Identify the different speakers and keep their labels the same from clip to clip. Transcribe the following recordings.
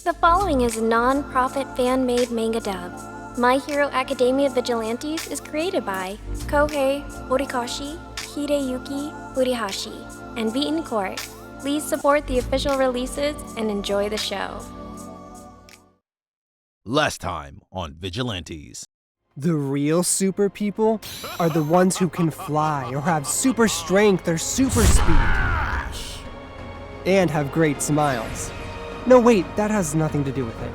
Speaker 1: The following is a non-profit fan-made manga dub. My Hero Academia Vigilantes is created by Kohei Horikoshi, Hideyuki Furihashi, and Beaten Court. Please support the official releases and enjoy the show.
Speaker 2: Last time on Vigilantes.
Speaker 3: The real super people are the ones who can fly or have super strength or super speed. And have great smiles. No, wait, that has nothing to do with it.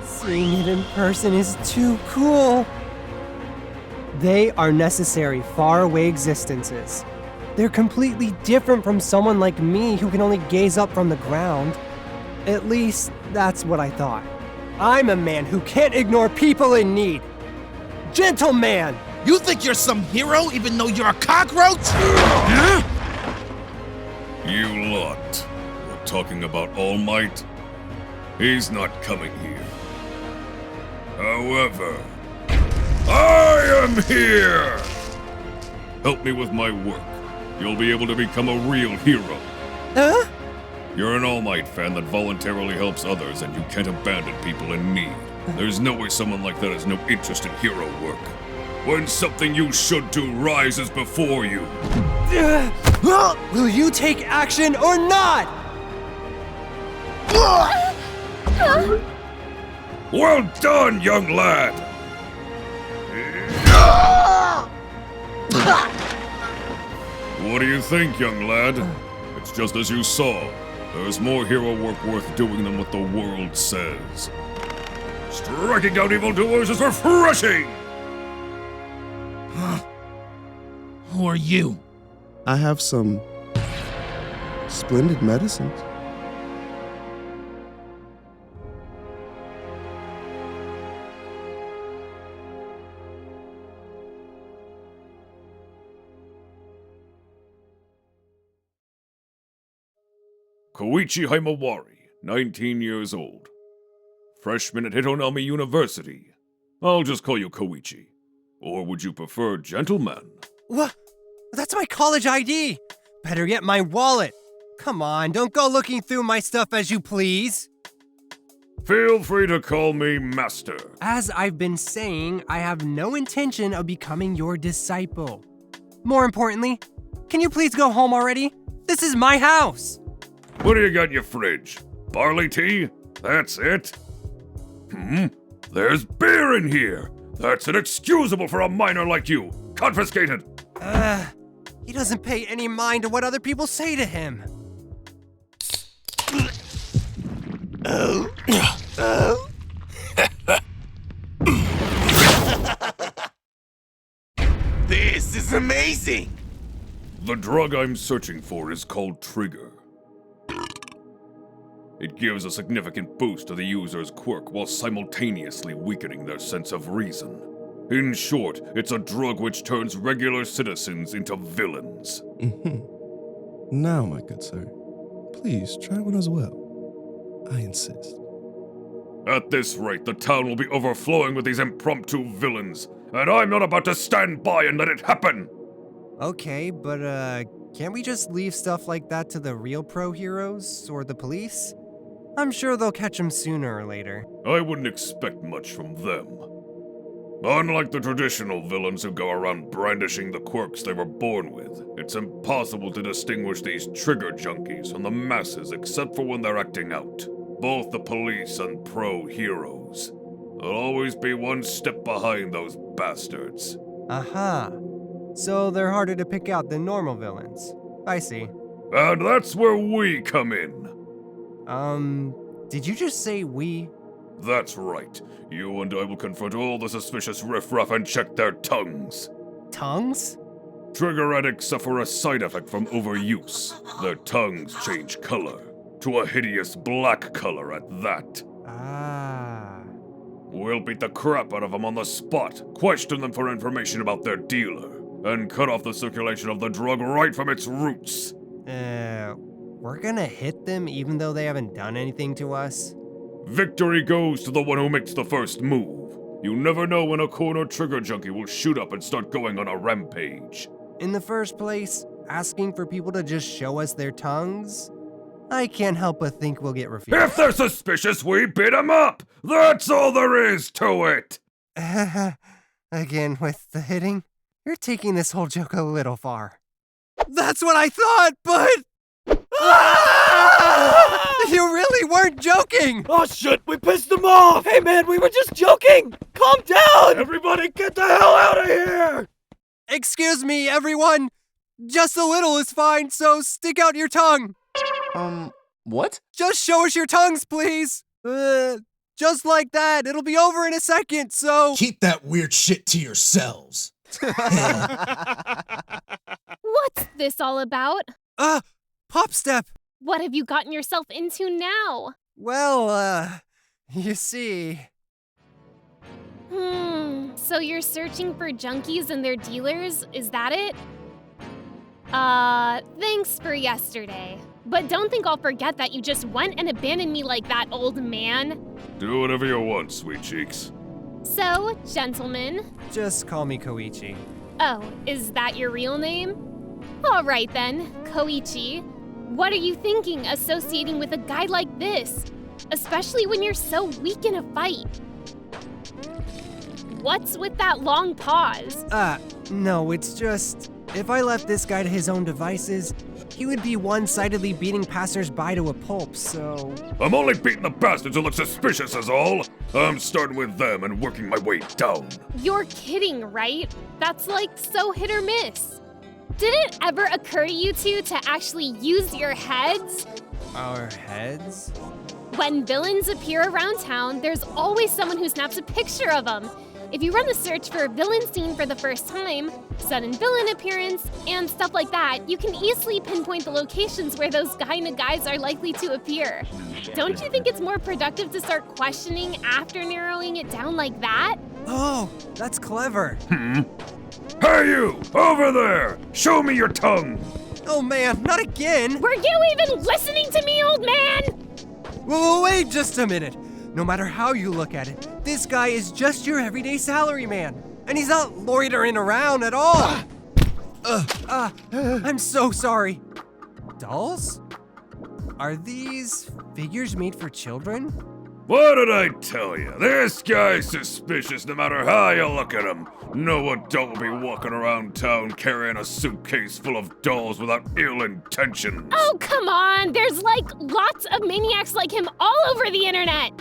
Speaker 3: Seeing it in person is too cool. They are necessary, faraway existences. They're completely different from someone like me who can only gaze up from the ground. At least, that's what I thought. I'm a man who can't ignore people in need. Gentleman!
Speaker 2: You think you're some hero even though you're a cockroach? Huh?
Speaker 4: You lot. You're talking about All Might? He's not coming here. However, I am here! Help me with my work. You'll be able to become a real hero.
Speaker 3: Huh?
Speaker 4: You're an All Might fan that voluntarily helps others, and you can't abandon people in need. There's no way someone like that has no interest in hero work. When something you should do rises before you.
Speaker 3: Will you take action or not?
Speaker 4: Well done, young lad! What do you think, young lad? It's just as you saw. There's more hero work worth doing than what the world says. Striking down evildoers is refreshing!
Speaker 2: Who are you?
Speaker 5: I have some splendid medicines.
Speaker 4: Koichi Haimawari, 19 years old. Freshman at Hitonami University. I'll just call you Koichi. Or would you prefer gentleman?
Speaker 3: What? That's my college ID! Better get my wallet! Come on, don't go looking through my stuff as you please!
Speaker 4: Feel free to call me Master.
Speaker 3: As I've been saying, I have no intention of becoming your disciple. More importantly, can you please go home already? This is my house!
Speaker 4: What do you got in your fridge? Barley tea? That's it? There's beer in here! That's inexcusable for a minor like you! Confiscated!
Speaker 3: He doesn't pay any mind to what other people say to him.
Speaker 2: This is amazing!
Speaker 4: The drug I'm searching for is called Trigger. It gives a significant boost to the user's quirk while simultaneously weakening their sense of reason. In short, it's a drug which turns regular citizens into villains.
Speaker 5: Now, my good sir, please try one as well. I insist.
Speaker 4: At this rate, the town will be overflowing with these impromptu villains, and I'm not about to stand by and let it happen!
Speaker 3: Okay, but can't we just leave stuff like that to the real pro heroes or the police? I'm sure they'll catch him sooner or later.
Speaker 4: I wouldn't expect much from them. Unlike the traditional villains who go around brandishing the quirks they were born with, it's impossible to distinguish these trigger junkies from the masses except for when they're acting out. Both the police and pro-heroes. They'll always be one step behind those bastards.
Speaker 3: Aha. So they're harder to pick out than normal villains. I see.
Speaker 4: And that's where we come in.
Speaker 3: Did you just say we?
Speaker 4: That's right. You and I will confront all the suspicious riffraff and check their tongues.
Speaker 3: Tongues?
Speaker 4: Trigger addicts suffer a side effect from overuse. Their tongues change color. To a hideous black color at that.
Speaker 3: Ah.
Speaker 4: We'll beat the crap out of them on the spot, question them for information about their dealer, and cut off the circulation of the drug right from its roots.
Speaker 3: We're gonna hit them even though they haven't done anything to us?
Speaker 4: Victory goes to the one who makes the first move. You never know when a corner trigger junkie will shoot up and start going on a rampage.
Speaker 3: In the first place, asking for people to just show us their tongues? I can't help but think we'll get refused.
Speaker 4: If they're suspicious, we beat 'em up! That's all there is to it!
Speaker 3: Again with the hitting? You're taking this whole joke a little far. That's what I thought, but... You really weren't joking!
Speaker 6: Oh shit, we pissed them off! Hey man, we were just joking! Calm down! Everybody get the hell out of here!
Speaker 3: Excuse me, everyone! Just a little is fine, so stick out your tongue!
Speaker 6: What?
Speaker 3: Just show us your tongues, please! Just like that, it'll be over in a second, so...
Speaker 2: Keep that weird shit to yourselves.
Speaker 7: What's this all about?
Speaker 3: Pop Step!
Speaker 7: What have you gotten yourself into now?
Speaker 3: Well, you see...
Speaker 7: So you're searching for junkies and their dealers, is that it? Thanks for yesterday. But don't think I'll forget that you just went and abandoned me like that, old man.
Speaker 4: Do whatever you want, sweet cheeks.
Speaker 7: So, gentlemen.
Speaker 3: Just call me Koichi.
Speaker 7: Oh, is that your real name? All right then, Koichi. What are you thinking associating with a guy like this? Especially when you're so weak in a fight. What's with that long pause?
Speaker 3: No, it's just... If I left this guy to his own devices, he would be one-sidedly beating passers-by to a pulp, so...
Speaker 4: I'm only beating the bastards who look suspicious is all. I'm starting with them and working my way down.
Speaker 7: You're kidding, right? That's like so hit or miss. Did it ever occur to you two to actually use your heads?
Speaker 3: Our heads?
Speaker 7: When villains appear around town, there's always someone who snaps a picture of them. If you run the search for a villain scene for the first time, sudden villain appearance, and stuff like that, you can easily pinpoint the locations where those kinda guys are likely to appear. Don't you think it's more productive to start questioning after narrowing it down like that?
Speaker 3: Oh, that's clever.
Speaker 4: Hey you, over there! Show me your tongue!
Speaker 3: Oh man, not again!
Speaker 7: Were you even listening to me, old man?
Speaker 3: Whoa, wait just a minute. No matter how you look at it, this guy is just your everyday salaryman. And he's not loitering around at all. I'm so sorry. Dolls? Are these figures made for children?
Speaker 4: What did I tell you? This guy's suspicious no matter how you look at him. No adult will be walking around town carrying a suitcase full of dolls without ill intentions.
Speaker 7: Oh, come on! There's like lots of maniacs like him all over the internet!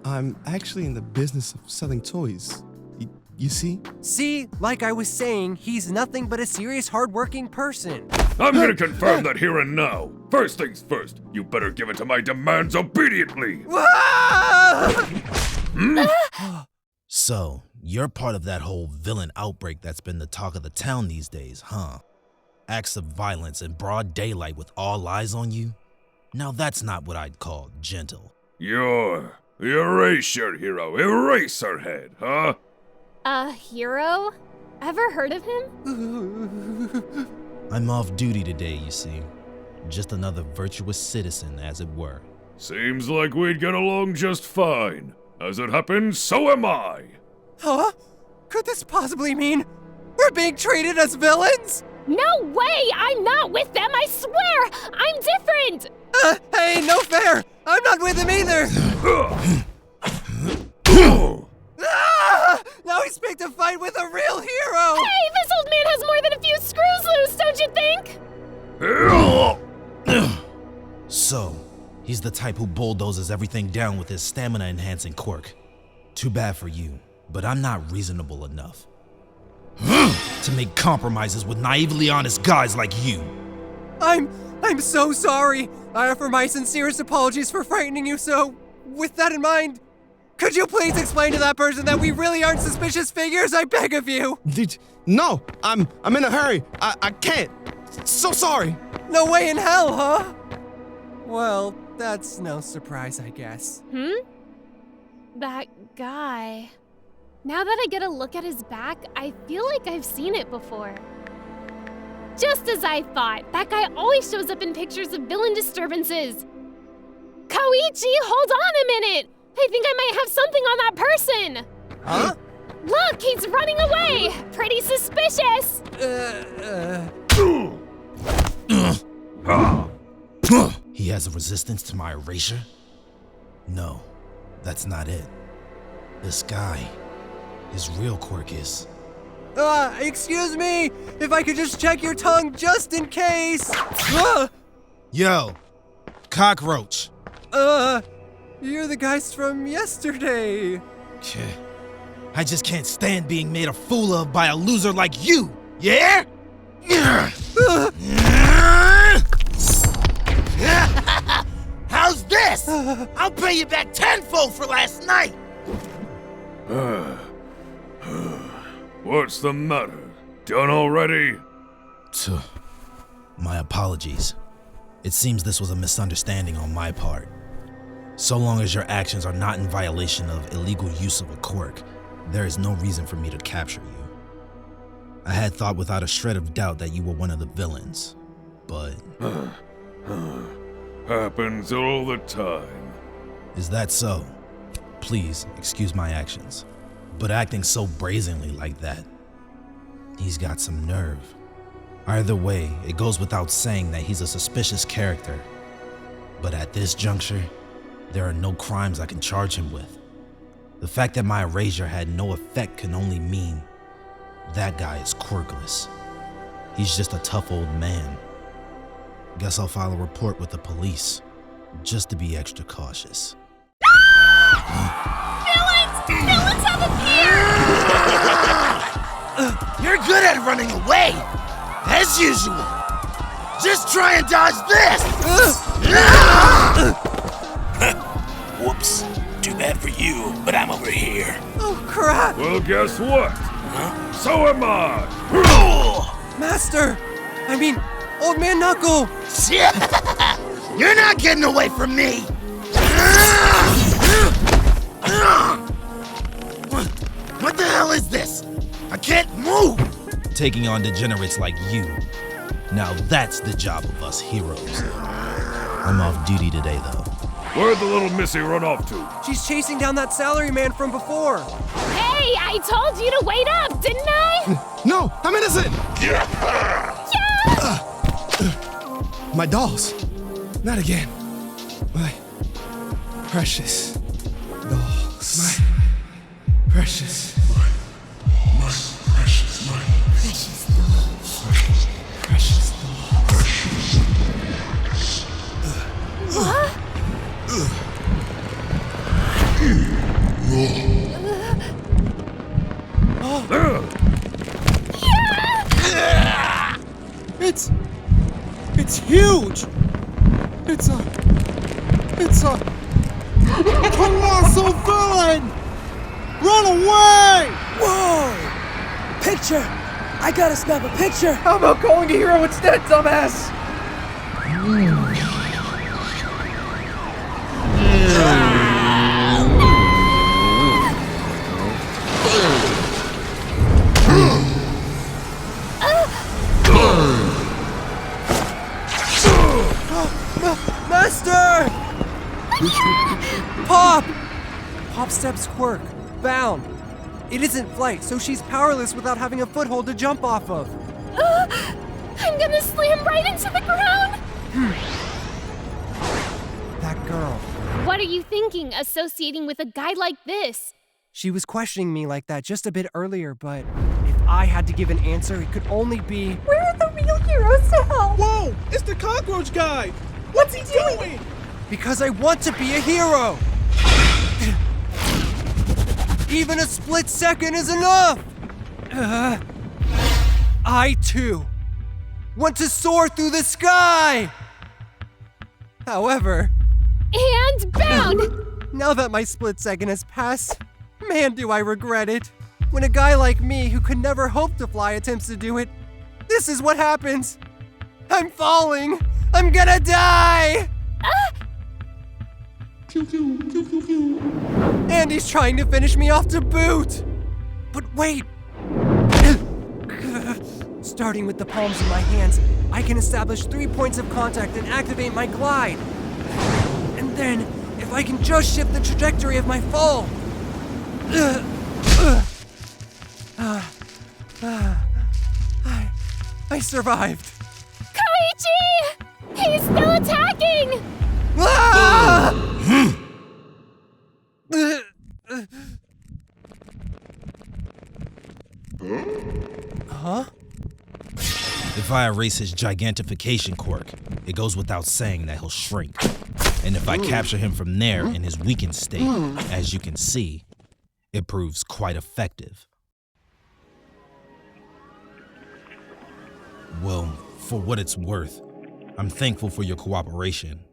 Speaker 5: I'm actually in the business of selling toys. You see?
Speaker 3: See, like I was saying, he's nothing but a serious, hardworking person.
Speaker 4: I'm gonna confirm that here and now. First things first, you better give in to my demands obediently.
Speaker 2: So, you're part of that whole villain outbreak that's been the talk of the town these days, huh? Acts of violence in broad daylight with all eyes on you? Now that's not what I'd call gentle.
Speaker 4: You're the Eraser hero, Eraserhead, huh?
Speaker 7: A hero? Ever heard of him?
Speaker 2: I'm off duty today, you see. Just another virtuous citizen, as it were.
Speaker 4: Seems like we'd get along just fine. As it happens, so am I.
Speaker 3: Huh? Could this possibly mean we're being treated as villains?
Speaker 7: No way! I'm not with them, I swear! I'm different!
Speaker 3: Hey, no fair! I'm not with him either! Now he's picked a fight with a real hero!
Speaker 7: Hey, this old man has more than a few screws loose, don't you think?
Speaker 2: So, he's the type who bulldozes everything down with his stamina-enhancing quirk. Too bad for you, but I'm not reasonable enough to make compromises with naively honest guys like you.
Speaker 3: I'm so sorry. I offer my sincerest apologies for frightening you, so with that in mind, could you please explain to that person that we really aren't suspicious figures? I beg of you.
Speaker 5: No, I'm in a hurry. I can't. So sorry.
Speaker 3: No way in hell, huh? Well, that's no surprise, I guess.
Speaker 7: That guy. Now that I get a look at his back, I feel like I've seen it before. Just as I thought, that guy always shows up in pictures of villain disturbances. Koichi, hold on a minute! I think I might have something on that person!
Speaker 3: Huh?
Speaker 7: Look, he's running away! Pretty suspicious!
Speaker 2: He has a resistance to my erasure? No, that's not it. This guy, his real quirk is...
Speaker 3: Excuse me! If I could just check your tongue just in case!
Speaker 2: Yo, cockroach.
Speaker 3: You're the guys from yesterday.
Speaker 2: I just can't stand being made a fool of by a loser like you, yeah? How's this? I'll pay you back tenfold for last night!
Speaker 4: What's the matter? Done already?
Speaker 2: My apologies. It seems this was a misunderstanding on my part. So long as your actions are not in violation of illegal use of a quirk, there is no reason for me to capture you. I had thought without a shred of doubt that you were one of the villains, but...
Speaker 4: Happens all the time.
Speaker 2: Is that so? Please, excuse my actions. But acting so brazenly like that, he's got some nerve. Either way, it goes without saying that he's a suspicious character. But at this juncture, there are no crimes I can charge him with. The fact that my erasure had no effect can only mean that guy is quirkless. He's just a tough old man. Guess I'll file a report with the police, just to be extra cautious.
Speaker 7: Villains have appeared!
Speaker 2: You're good at running away, as usual. Just try and dodge this! Whoops. Too bad for you, but I'm over here.
Speaker 3: Oh, crap!
Speaker 4: Well, guess what? So am I!
Speaker 3: Master! I mean, Old Man Knuckle!
Speaker 2: You're not getting away from me! What the hell is this? I can't move! Taking on degenerates like you. Now that's the job of us heroes. I'm off duty today, though.
Speaker 4: Where'd the little missy run off to?
Speaker 3: She's chasing down that salaryman from before.
Speaker 7: Hey, I told you to wait up, didn't I?
Speaker 5: No, I'm innocent! My dolls. Not again. My precious dolls. My precious. My precious dolls. Precious dolls.
Speaker 7: What?
Speaker 3: It's huge! It's a colossal villain! Run away!
Speaker 6: Whoa! Picture! I gotta snap a picture!
Speaker 3: How about calling a hero instead, dumbass? Master! Pop! Pop Step's quirk. Bound. It isn't flight, so she's powerless without having a foothold to jump off of.
Speaker 7: I'm gonna slam right into the ground!
Speaker 3: That girl.
Speaker 7: What are you thinking, associating with a guy like this?
Speaker 3: She was questioning me like that just a bit earlier, but if I had to give an answer, it could only be...
Speaker 8: Where are the real heroes to help?
Speaker 6: Whoa! It's the cockroach guy! What's he doing?
Speaker 3: Because I want to be a hero! Even a split second is enough! I, too, want to soar through the sky! However...
Speaker 7: And bound!
Speaker 3: Now that my split second has passed, man, do I regret it. When a guy like me, who could never hope to fly, attempts to do it, this is what happens. I'm falling! I'm gonna die! And he's trying to finish me off to boot! But wait! Starting with the palms of my hands, I can establish 3 points of contact and activate my glide. And then, if I can just shift the trajectory of my fall. I survived.
Speaker 7: Koichi! He's still attacking!
Speaker 3: Huh?
Speaker 2: If I erase his gigantification quirk, it goes without saying that he'll shrink. And if I capture him from there in his weakened state, as you can see, it proves quite effective. Well, for what it's worth, I'm thankful for your cooperation.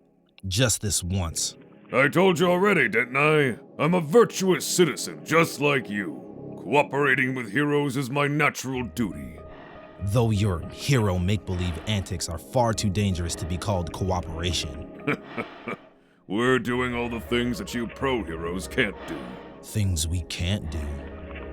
Speaker 2: Just this once.
Speaker 4: I told you already, didn't I? I'm a virtuous citizen, just like you. Cooperating with heroes is my natural duty.
Speaker 2: Though your hero make-believe antics are far too dangerous to be called cooperation.
Speaker 4: We're doing all the things that you pro-heroes can't do.
Speaker 2: Things we can't do.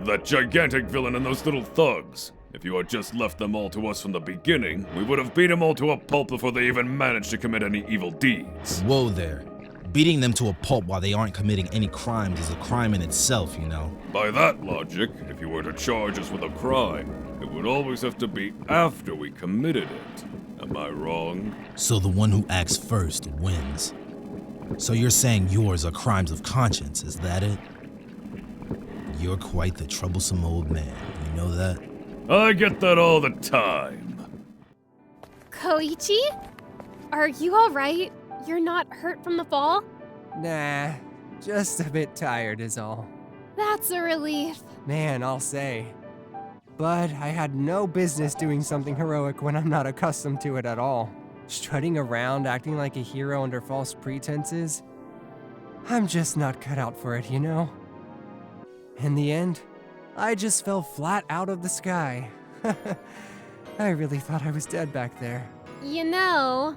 Speaker 4: That gigantic villain and those little thugs. If you had just left them all to us from the beginning, we would have beat them all to a pulp before they even managed to commit any evil deeds.
Speaker 2: Whoa there. Beating them to a pulp while they aren't committing any crimes is a crime in itself, you know.
Speaker 4: By that logic, if you were to charge us with a crime, it would always have to be after we committed it. Am I wrong?
Speaker 2: So the one who acts first wins. So you're saying yours are crimes of conscience, is that it? You're quite the troublesome old man, you know that?
Speaker 4: I get that all the time.
Speaker 7: Koichi? Are you alright? You're not hurt from the fall?
Speaker 3: Nah, just a bit tired is all.
Speaker 7: That's a relief.
Speaker 3: Man, I'll say. But I had no business doing something heroic when I'm not accustomed to it at all. Strutting around, acting like a hero under false pretenses. I'm just not cut out for it, you know? In the end, I just fell flat out of the sky. I really thought I was dead back there.
Speaker 7: You know,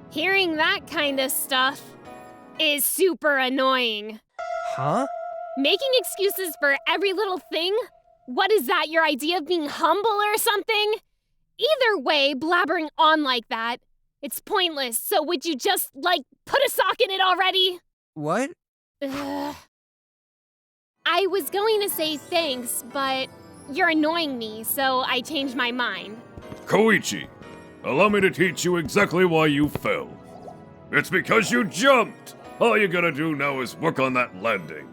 Speaker 7: hearing that kind of stuff is super annoying.
Speaker 3: Huh?
Speaker 7: Making excuses for every little thing? What is that, your idea of being humble or something? Either way, blabbering on like that, it's pointless, so would you just, put a sock in it already?
Speaker 3: What?
Speaker 7: Ugh. I was going to say thanks, but you're annoying me, so I changed my mind.
Speaker 4: Koichi, allow me to teach you exactly why you fell. It's because you jumped! All you gotta do now is work on that landing.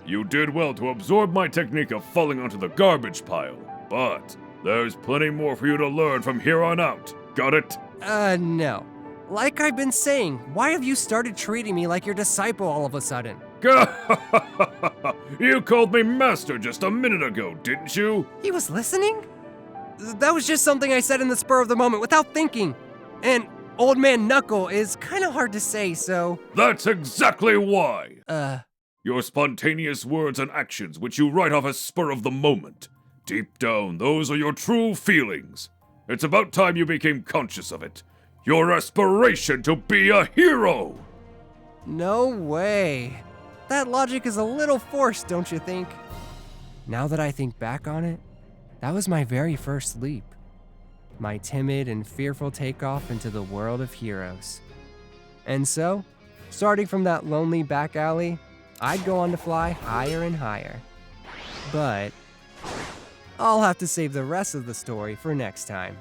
Speaker 4: You did well to absorb my technique of falling onto the garbage pile, but there's plenty more for you to learn from here on out. Got it?
Speaker 3: No. Like I've been saying, why have you started treating me like your disciple all of a sudden?
Speaker 4: You called me master just a minute ago, didn't you?
Speaker 3: He was listening? That was just something I said in the spur of the moment without thinking. And Old Man Knuckle is kind of hard to say, so...
Speaker 4: That's exactly why! Your spontaneous words and actions, which you write off as spur of the moment. Deep down, those are your true feelings. It's about time you became conscious of it. Your aspiration to be a hero!
Speaker 3: No way. That logic is a little forced, don't you think? Now that I think back on it, that was my very first leap. My timid and fearful takeoff into the world of heroes. And so, starting from that lonely back alley, I'd go on to fly higher and higher. But I'll have to save the rest of the story for next time.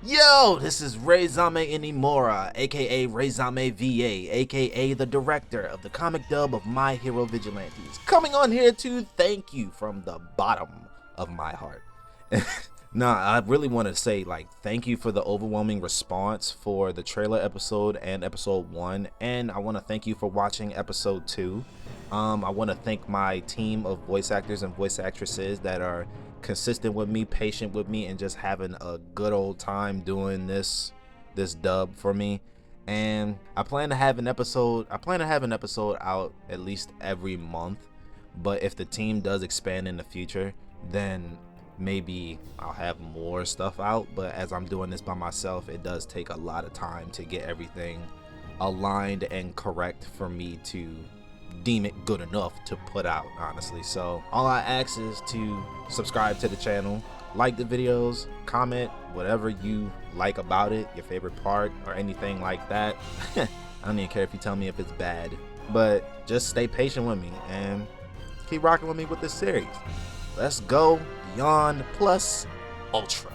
Speaker 9: Yo, this is Razame Inimura, a.k.a. RexameVA, a.k.a. the director of the comic dub of My Hero Vigilantes, coming on here to thank you from the bottom of my heart. I really want to say, thank you for the overwhelming response for the trailer episode and episode 1, and I want to thank you for watching episode 2. I want to thank my team of voice actors and voice actresses that are consistent with me, patient with me, and just having a good old time doing this dub for me. And I plan to have an episode out at least every month, but if the team does expand in the future, then maybe I'll have more stuff out. But as I'm doing this by myself, it does take a lot of time to get everything aligned and correct for me to deem it good enough to put out, honestly. So all I ask is to subscribe to the channel, like the videos, comment whatever you like about it, your favorite part or anything like that. I don't even care if you tell me if it's bad, but just stay patient with me and keep rocking with me with this series. Let's go beyond plus ultra.